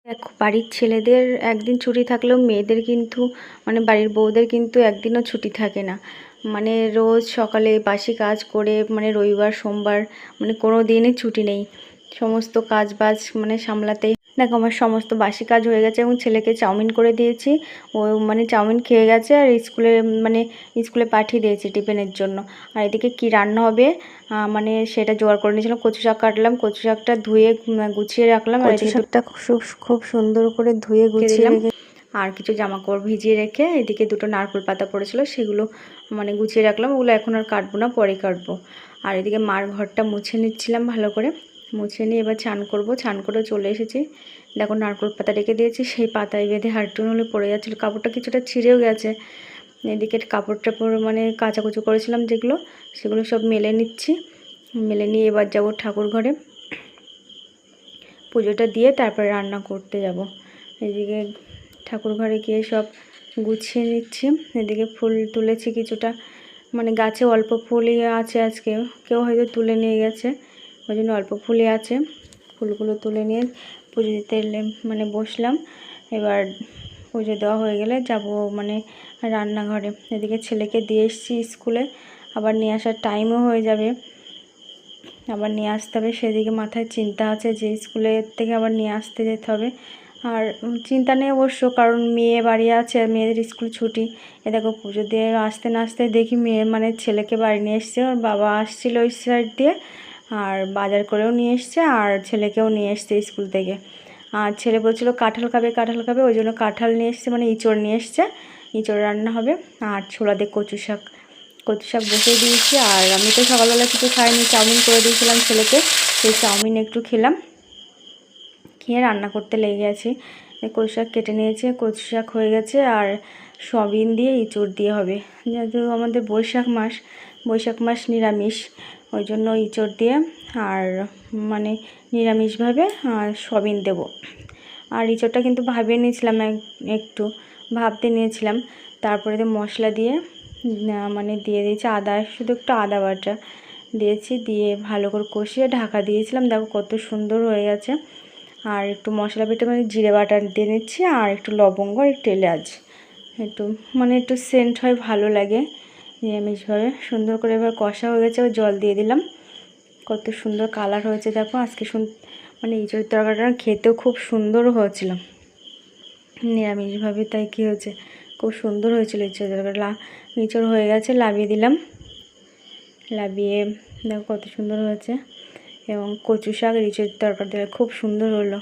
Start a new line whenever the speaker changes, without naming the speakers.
দেখো, বাড়ির ছেলেদের একদিন ছুটি থাকলেও মেয়েদের কিন্তু মানে বাড়ির বউদের কিন্তু একদিনও ছুটি থাকে না। মানে রোজ সকালে বাসি কাজ করে মানে রবিবার সোমবার মানে কোনো দিনই ছুটি নেই। সমস্ত কাজ বাজ মানে সামলাতেই দেখো আমার সমস্ত বাসি কাজ হয়ে গেছে এবং ছেলেকে চাউমিন করে দিয়েছি। ও মানে চাউমিন খেয়ে গেছে আর স্কুলে পাঠিয়ে দিয়েছি টিফিনের জন্য। আর এদিকে কি রান্না হবে মানে সেটা জোগাড় করে নিয়েছিলাম। কচু শাক কাটলাম, কচু শাকটা ধুয়ে গুছিয়ে রাখলাম। আর
কচু শাকটা খুব সুন্দর করে ধুয়ে গুছিয়ে রেখে
আর কিছু জামাকাপড় ভিজিয়ে রেখে এদিকে দুটো নারকেল পাতা পড়েছিল সেগুলো মানে গুছিয়ে রাখলাম। ওগুলো এখন আর কাটবো না, পরে কাটবো। আর এদিকে মার ঘরটা মুছে নিচ্ছিলাম ভালো করে। মুছে নিয়ে এবার চান করব। চান করে চলে এসেছি। দেখো নারকেল পাতা রেখে দিয়েছি, সেই পাতায় বেঁধে হাঁটুন হলে পড়ে যাচ্ছিলো। কাপড়টা কিছুটা ছিঁড়েও গেছে। এদিকে কাপড় টাপড় মানে কাচাকুচু করেছিলাম যেগুলো, সেগুলো সব মেলে নিচ্ছি। মেলে নিয়ে এবার যাব ঠাকুর ঘরে, পুজোটা দিয়ে তারপরে রান্না করতে যাব। এদিকে ঠাকুর ঘরে গিয়ে সব গুছিয়ে নিচ্ছি। এদিকে ফুল তুলেছি কিছুটা, মানে গাছে অল্প ফুলই আছে আজকে, কেউ হয়তো তুলে নিয়ে গেছে, ওই জন্য অল্প ফুলই আছে। ফুলগুলো তুলে নিয়ে পুজো দিতে মানে বসলাম। এবার পুজো দেওয়া হয়ে গেলে যাব মানে রান্নাঘরে। এদিকে ছেলেকে দিয়ে এসেছি স্কুলে, আবার নিয়ে আসার টাইমও হয়ে যাবে, আবার নিয়ে আসতে হবে। সেদিকে মাথায় চিন্তা আছে যে স্কুলের থেকে আবার নিয়ে আসতে যেতে হবে। আর চিন্তা নেই অবশ্য, কারণ মেয়ে বাড়ি আছে আর মেয়েদের স্কুল ছুটি। এ দেখো পুজো দিয়ে আসতে না আসতে দেখি মেয়ে মানে ছেলেকে বাড়ি নিয়ে এসছে। ওর বাবা আসছিলো ওই সাইড দিয়ে, আর বাজার করেও নিয়ে এসছে আর ছেলেকেও নিয়ে এসছে স্কুল থেকে। আর ছেলে বলছিল কাঁঠাল খাবে কাঁঠাল খাবে, ওই জন্য কাঁঠাল নিয়ে এসছে, মানে ইঁচড় নিয়ে এসছে। ইঁচড় রান্না হবে। আর ছোলা দিয়ে কচু শাক বসিয়ে দিয়েছি। আর আমি তো সকালবেলা কিছু খাইনি, চাউমিন করে দিয়েছিলাম ছেলেকে, সেই চাউমিন একটু খেলাম, খেয়ে রান্না করতে লেগে গেছি। কচু শাক কেটে নিয়েছে, কচু শাক হয়ে গেছে। আর সয়াবিন দিয়ে ইঁচড় দিয়ে হবে, যেহেতু আমাদের বৈশাখ মাস নিরামিষ, ওই জন্য ইঁচড় দিয়ে আর মানে নিরামিষভাবে আর সয়াবিন দেবো। আর ইঁচড়টা কিন্তু ভাবিয়ে নিয়েছিলাম, একটু ভাবতে নিয়েছিলাম। তারপরে মশলা দিয়ে মানে দিয়ে দিয়েছি আদা, শুধু একটু আদা বাটা দিয়েছি, দিয়ে ভালো করে কষিয়ে ঢাকা দিয়েছিলাম। দেখো কত সুন্দর হয়ে গেছে। আর একটু মশলা বেটে মানে জিরে বাটা দিয়ে নিচ্ছি, আর একটু লবঙ্গ আর একটু এলাচ, একটু সেন্ট হয়, ভালো লাগে নিরামিষভাবে। সুন্দর করে এবার কষা হয়ে গেছে, জল দিয়ে দিলাম। কত সুন্দর কালার হয়েছে দেখো। আজকে মানে ইঁচড় তরকারিটা খেতেও খুব সুন্দর হয়েছিল নিরামিষভাবে, তাই কী হয়েছে খুব সুন্দর হয়েছিল ইঁচড় তরকারি। ইঁচড় হয়ে গেছে, লাভিয়ে দিলাম। লাভিয়ে দেখো কত সুন্দর হয়েছে। এবং কচু শাক ইঁচড় তরকারি খুব সুন্দর হলো।